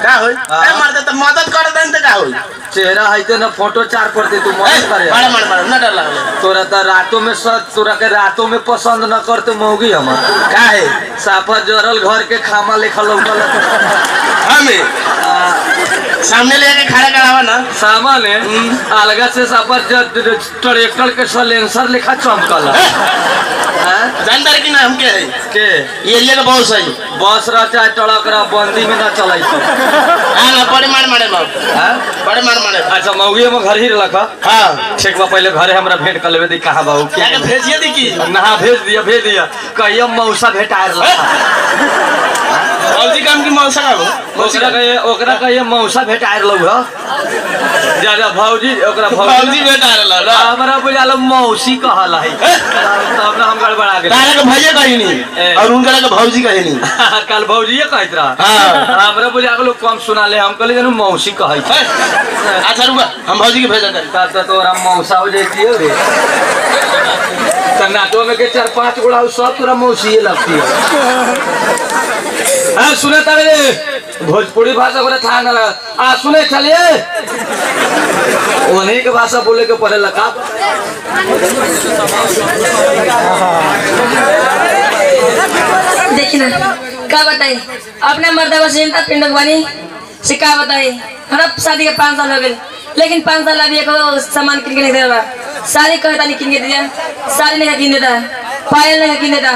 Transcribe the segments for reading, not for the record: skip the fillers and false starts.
का होई अरे मरते तो मदद कर देन त का होई चेहरा है तो ना फोटो चार पड़ते तू मदद करे मार न डर लागले तोरा तो रातों में तोरा के रातों में पसंद न करते मौगी हम का है साफा जरल घर के खामा लेखा लौकल हमें सामने लेके खड़ा करावा ना सामने अलगा से साफा ट्रैक्टर के सलेंसर लेखा चमकल जानदार की ना हम के है के एरिया का बहुत सही बस रहा चाहे ट्रक रहा बंदी में ना चलाई सब हां ना बड़े मारे बाबू हां बड़े मारे अच्छा मौगी में घर ही रखा हां ठीक बा पहले घरे हमरा भेंट कर लेबे दी कहां बाबू क्या के भेजिए दी की ना भेज दिया कहियो मौसा भेटायर रखा मौसी काम की मौसा का ओकरा कहियो मौसा भेटायर लौ ह ज्यादा भौजी ओकरा भौजी भेटायर ल हमरा बुझालो मौसी कहल है तब हम गड़बड़ा गेल तारे के भैया कहि नहीं और उनका के भौजी कहि नहीं कल भौजीए कहत रहा हां हमरा बुझा गेलो कम सुना ले हम कहले जनु मौसी कहै अच्छा रुका हम भौजी के भेजा कर त तोरा मौसा हो जैतियो रे तनाटो में के 4-5 गोड़ा सब तोरा मौसीए लगती है हां सुने तारे भोजपुरी भाषा बोले था ना आ सुने चलिए उन्हीं के भाषा बोले के पड़े लगा देखिए ना क्या बताई अपने मर्दवा से इंता पिंडक बनी से क्या बताई हमारा शादी के 5 साल हो गए लेकिन 5 साल अभी एक सामान किन के नहीं देवा साड़ी कहता नहीं किन के दिया साड़ी नहीं किन देता पायल नहीं किन देता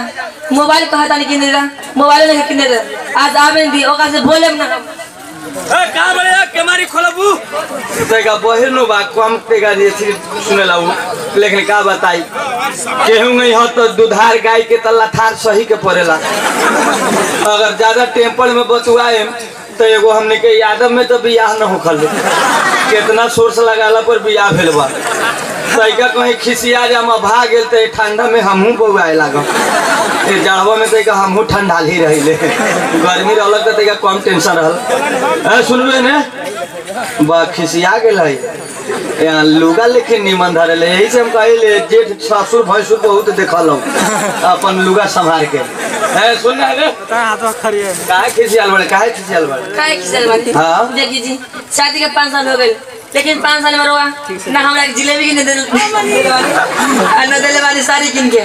मोबाइल कहता नहीं किन देता मोबाइल नहीं किन देता आज आवे दी ओका से बोले ना का बड़े केमारी खोलबू तेगा बहिनो बा कम तेगा जे सुने लाऊ लेकिन का बताई केहू नहीं हो तो दुधार गाय के तल्ला थार सही के पड़ेला अगर ज्यादा टेम्पल में बचुआए तो एगो हमने के यादव में तो बियाह न होखल कितना सोर्स लगाला पर बियाह भेल बा तैका कहीं खिसिया जा हम भाग गेल त ठंडा में हमहू बउआए लागम जड़वा में तैका हमहू ठंडाल ही रहिले गर्मी रहलक त तैका कम टेंशन रहल ए सुनबे ने बा खिसिया गेल है यहाँ लुगा लेकिन निमन धरले यही से हम कहले जेठ ससुर भैंसुर बहुत देखल अपन लुगा संभाल के ए सुन ना रे काहे खिसियाल बड़े काहे खिसियाल बड़े हां देखिए जी शादी के 5 साल हो गए लेकिन 5 साल में रोआ ना हमरा के जिलेबी किन दे न देले वाली साड़ी किन के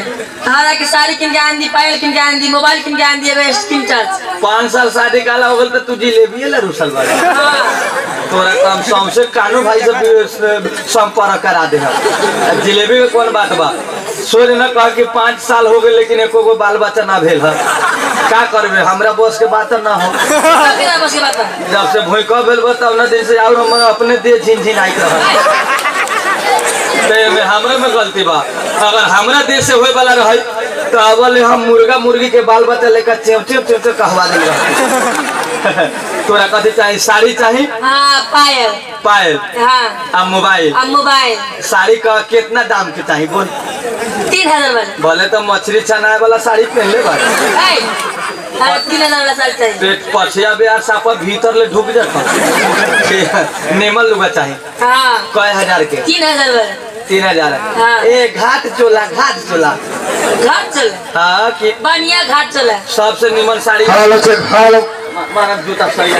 हमरा के साड़ी किन के आंदी पायल किन के आंदी मोबाइल किन के आंदी वेस्ट किन चार्ज 5 साल शादी काला हो गल त तू जिलेबी ला रुसल बा तोरा काम सबसे कानू भाई से संपर्क करा दे जिलेबी में कौन बात बा सोच न कह कि 5 साल हो गए लेकिन एको गो बाल बच्चा ना भेल है का करबे हमरा बस के बात ना हो बस के बात जब से भूखा भेल बा तब ना दिन से और हम अपने दे झिन आइत रहल ते में हमरा में गलती बा अगर हमरा देश से होए वाला रही तो अबले हम मुर्गा मुर्गी के बाल बच्चा लेकर चेव कहवा दे तोरा कथी चाहिए साड़ी चाहिए हां पायल हां मोबाइल साड़ी का कितना दाम के चाहिए बोल 3000 वाला बोले तो मछली छनाए वाला साड़ी पहन ले भाई 3000 वाला साड़ी चाहिए पेट पछिया बेर सापा भीतर ले ढुक जाता नेमल लुगा चाहिए हां कय हजार के 3000 वाला 3000 ए घाट चोला हां कि बढ़िया घाट चोला सबसे निमन साड़ी मारा जूता सही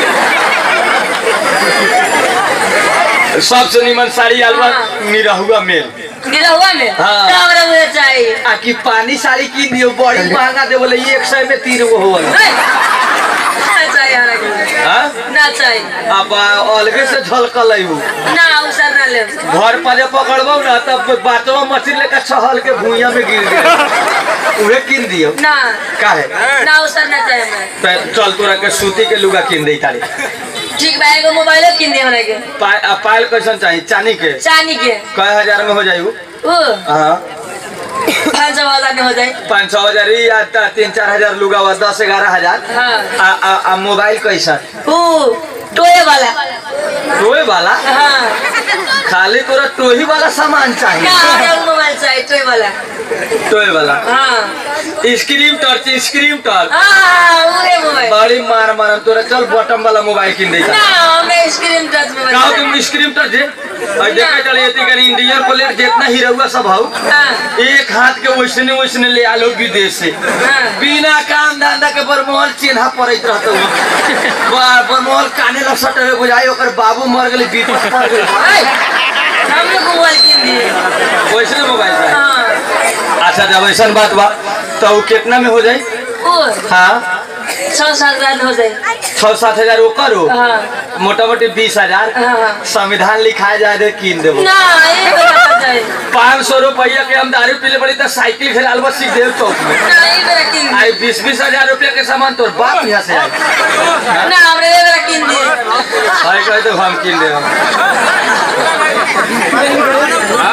सबसे निमन साड़ी अलवा निरहुआ में हां हमरा मुझे चाहिए आ कि पानी साड़ी की दियो बड़ी महंगा दे बोले 100 में 3 गो हो ना चाहिए अब अलगे से झलकल ना उसर ना ले घर पर पकड़बो ना तब बाटवा मछली लेकर छहल के भुइया में गिर गए उहे किन दियो ना काहे ना उसर ना चाहिए चल तोरा के सूती के लुगा किन दे तारी ठीक बा एगो मोबाइल किन दे हमरा के पायल कैसन चाहिए चांदी के कय हजार में हो जाई ओ हां 500,000 में हो जाए 500,000 या 3-4 हजार लुगा 10-11 हजार हाँ मोबाइल कैसा टोए वाला हाँ खाली तोरा टोही वाला सामान चाहिए मोबाइल चाहिए टोए वाला हाँ स्क्रीन टच मोबाइल बड़ी मार तोरा चल बटन वाला मोबाइल किन दे स्क्रीन टच तुम स्क्रीन टच देखा चलिए इंडियन प्लेयर जितना हीरोआ सब हो एक हाथ के वैसने ले आलो विदेश से बिना काम धंधा के बरमोहल चिन्हा पड़त रहते बमोल काने ला सटे में बुझाई ओकर बाबू मर गेल बीपस मर गेल हमने मोबाइल किन दिए वैसे मोबाइल से हाँ अच्छा जब ऐसा बात बा तो वो कितना में हो जाए और हाँ 6-7 हजार हो जाए 6-7 हजार वो करो हाँ मोटा मोटी 20,000 हाँ। संविधान लिखाया जाए दे कीन देबो ना ये बेरा जाए 500 रुपया के हम दारू पीले पड़ी तो साइकिल खेलाल बस सीख देव चौक में ना ये बेरा किन आई 20-20 हजार रुपया के सामान तोर बाप यहाँ से आए ना हमरे ये बेरा किन दिए भाई कहे तो हम कीन देब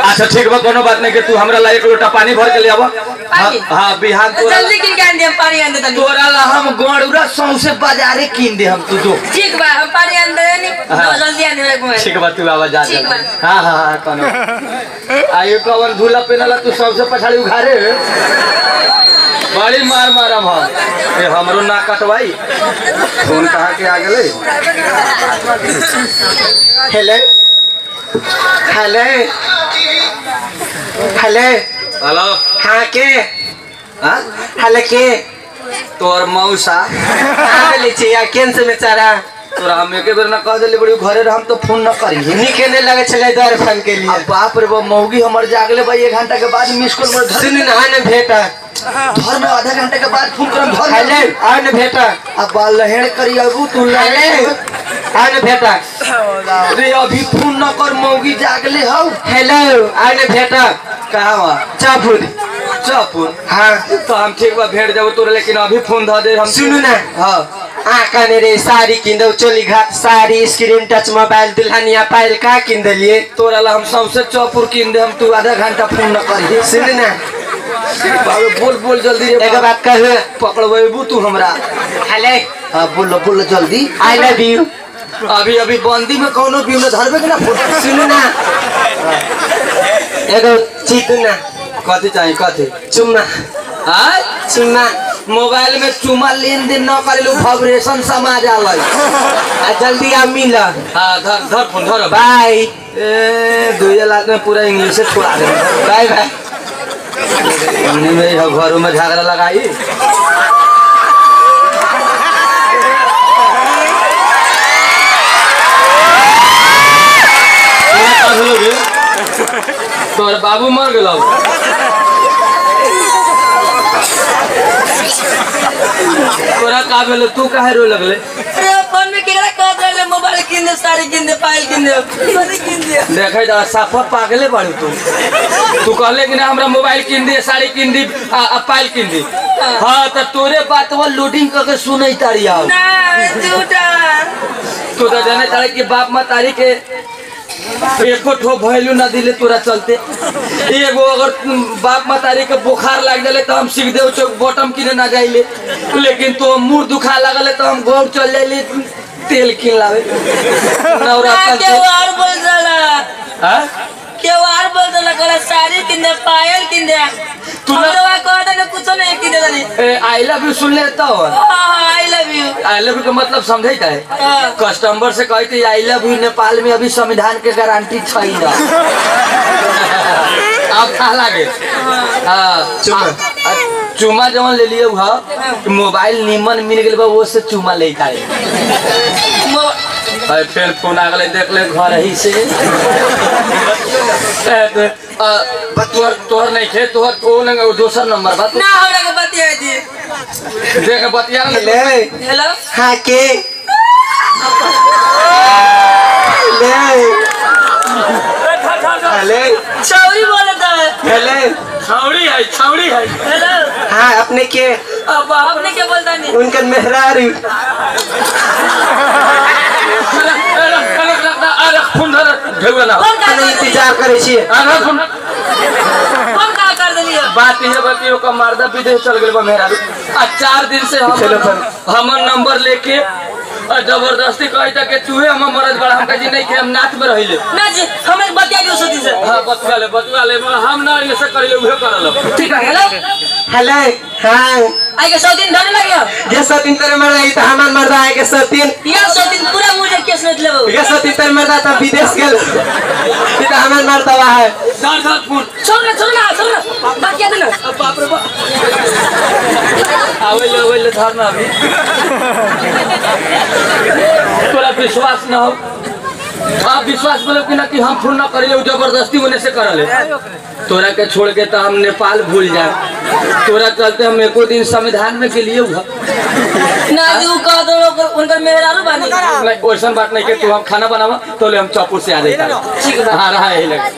अच्छा ठीक बा कोनो बात नहीं कि तू हमरा ला 1 लोटा पानी भर के ले आवा पानी? हाँ बिहान तोरा जल्दी किन के आन दे हम पानी आन दे तनी तोरा ला हम गोड़ुरा सौसे बाजारे कीन दे हम तू दो ठीक बा हम पानी आन दे नी हाँ। जल्दी आन दे मेरे को ठीक बा तू आवाज आ जा ठीक बा। हाँ हाँ हाँ कोनो आयु कवन धूला पेनला तू सबसे पछाड़ी उघारे बड़ी मार मारम हम ए हमरो ना कटवाई फोन कहाँ के आ गेले हेलो हेलो हेलो हेलो हाँ के हाँ हेलो के तोर मौसा हाँ लीजिए यार केन से बेचारा तोरा हम एक बेर ना कह देले बड़ी घरे हम तो फोन न करी निकलने लगे चले द्वार फोन के लिए अब बाप रे बाप मौगी हमर जागले भाई 1 घंटा के बाद मिस कॉल मोर सुन ना आने भेटा घर में आधा घंटे के बाद फोन करम घर हेलो आने भेटा अब बाल लहेड़ करी अबू तू लहेड़ हेलो आने भेटा रे अभी फोन न कर मौगी जागले हौ हेलो आने भेटा कहाँ वहाँ चापुर चापुर हाँ तो हम ठीक बा भेट जाबो तोरे लेकिन अभी फोन ध दे हम सुनु ना हाँ आकाने रे साड़ी किन्दौ चोली घाट साड़ी स्क्रीन टच मोबाइल दुल्हनिया पायल का किन्दलिए तोरा ला हम सबसे चौपुर कीन दे हम तू आधा घंटा फोन न करी सुन ना बाबू बोल बोल जल्दी रे एक बात कहू पकड़बू तू हमरा हेलो हाँ बोलो बोलो जल्दी आई लव यू अभी अभी बंदी में कौनो भी में धरबे के ना फोन सुन ना एगो चीज ना कथी चाहिए कथी चुम्मा हाँ चुम्मा मोबाइल में चुमा लेन देन न करेलू वाइब्रेशन समाज आलै आ जल्दी आ मिल हाँ धर धर फोन धर बाय ए 2 लाख में पूरा इंग्लिश छोड़ा दे बाय बाय में घरों में झगड़ा लगाई तोर बाबू मर गेल तोरा का भेल तू काहे रो लगले अरे फोन में केकरा कह देले मोबाइल किन दे साड़ी किन दे पायल किन दे बड़ी किन दे देखे जा साफा पागले बाड़ू तू कहले कि ना हमरा मोबाइल किन दे साड़ी किन दी पायल किन दी हाँ तो तोरे बात वो लोडिंग करके सुनै तारी आओ ना झूठा तू तो जाने तारी कि बाप माँ तारी के एको ठो वैल्यू ना दिले तोरा चलते एगो अगर बाप मतारी के बुखार लाग जाले तो हम सीख देव चौक बॉटम किने ना जाइले लेकिन तो मुंह दुखा लगले तो हम घर चल जाइले तेल किन लावे नवरात्र के और बोल जाला हां के और बोल जाला करे साड़ी किन दे पायल किन दे तू हमरा कहता ने कुछ नहीं किन दे जानी आई लव यू सुन लेता हो I love you I love you का मतलब समझाइता है हाँ। कस्टमर से कहते आई लव यू नेपाल में अभी संविधान के गारंटी छै ना अब का लागे हाँ चुमा जवन ले लिए मोबाइल निमन मिल गए वो से चुमा लेता है फिर फोन आ गए देख ले घर ही से तोहर नहीं खे तोहर दोसर नंबर बात ना हमरा के बतिया दी देख बतिया हेलो हेलो हाँ के हेलो छौरी बोलता है हेलो छौड़ी है हेलो हाँ अपने के अब आपने क्या बोलता नहीं उनका मेहरारू फोन धर ढेउला ना कौन का इंतजार करे छी कौन का कर देलिए बात ये बतियो का मर्दा विदेश चल गए मेहरारू 4 दिन से हमर नंबर लेके जबरदस्ती कहता कि तूहे हम मरद बड़ा हम जी नहीं के हम नाच में रहिले ना जी हमें बतिया दियो सोती से हां बतवा ले हम ना ऐसे करिले उहे करल ठीक है हेलो हेलो हाँ आई के 100 दिन धरने लगे ये 100 दिन तेरे मर्दा तो हमार मर्दा आए के 100 दिन ये 100 दिन पूरा मुझे केस में लेबो ये 100 दिन तेरे मर्दा तो विदेश गेल ये तो हमार मर्दा है धर फोन छोड़ ना बाकी दे ना बाप रे बाप आवे ले धर ना अभी विश्वास न हो आप विश्वास बोलो कि ना कि हम फोन ना करे जबरदस्ती होने से करले तोरा के छोड़ के तो हम नेपाल भूल जाए तोरा चलते हम एको दिन संविधान में के लिए हुआ ना जो कह दो उनकर मेहरारू बानी नहीं वैसा बात नहीं कि तू हम खाना बनावा तो ले हम चौपुर से आ जाता ठीक है हाँ रहा है लगे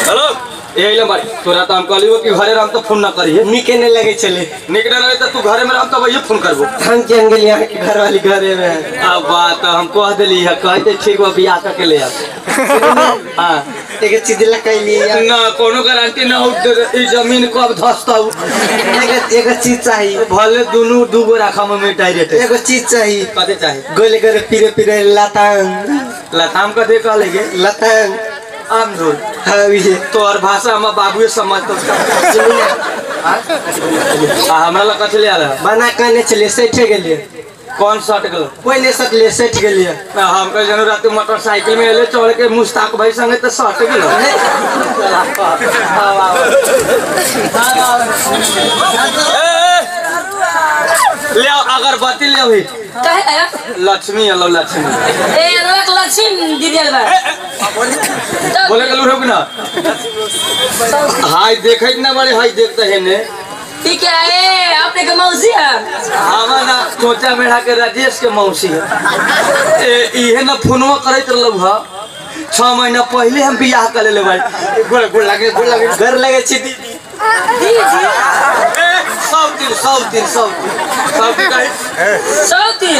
हेलो यही ले भाई तोरा तो हम कहलियो कि घरे हम तो फोन ना करिए निके नहीं लगे चले निकले रहे तो तू घरे में हम तो वही फोन करबो हम के अंगल यहाँ की घर वाली घरे में है। अब बात हम कह दिली है कहते ठीक बा बियाह करके ले आ हां एक चीज लकाई लिए ना कोनो गारंटी ना हो ई जमीन कब धसता हो एक चीज चाहिए भले दोनों दूगो राखा में डायरेक्ट एक चीज चाहिए कते चाहिए गोले करे फिरे फिरे लतांग लताम कते कह लेगे लतांग आम धोल हाँ ये तोर भाषा हम बाबूए समझतो हमरा लगा चले आ रहा बना करने चले सेठ गेलिए कौन शर्ट गलो कोई नहीं सकले सेठ गेलिए हम कह जनु रात मोटरसाइकिल में एले चढ़ के मुस्ताक भाई संगे तो शर्ट गेलो ले आओ अगरबत्ती ले आओ काहे आया लक्ष्मी हेलो लक्ष्मी ए रोक लक्ष्मी दीदी बा बोले गलू रुक ना हाय देखै ना बड़े हाय देखते है ने ठीक है आपने के मौसी है हमारा ना चोचा मेढ़ा के राजेश के मौसी है इहे ना फोनवा करैत रहलौ ह 6 महीना पहले हम बियाह कर लेले भाई गोड़ लागे घर लगे छी दीदी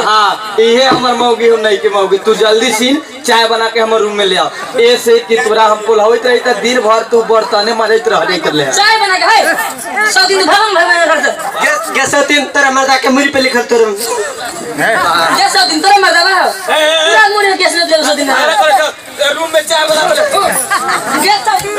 हाँ ये हमार मौगी हो नहीं के मौगी तू जल्दी सीन चाय बना के हमारे रूम में ले आओ ऐसे कि तोरा हम पुलावत रही त दिन भर तू बर्तने मारत रह नहीं कर ले चाय बना के है 100 दिन भवन भवन घर से कैसे दिन तेरा मर्दा के मुरी पे लिखल तोर ये 100 दिन तोरा मर्दा बा पूरा मुरी केस न दे 100 दिन रूम में चाय बना ले ये 100 दिन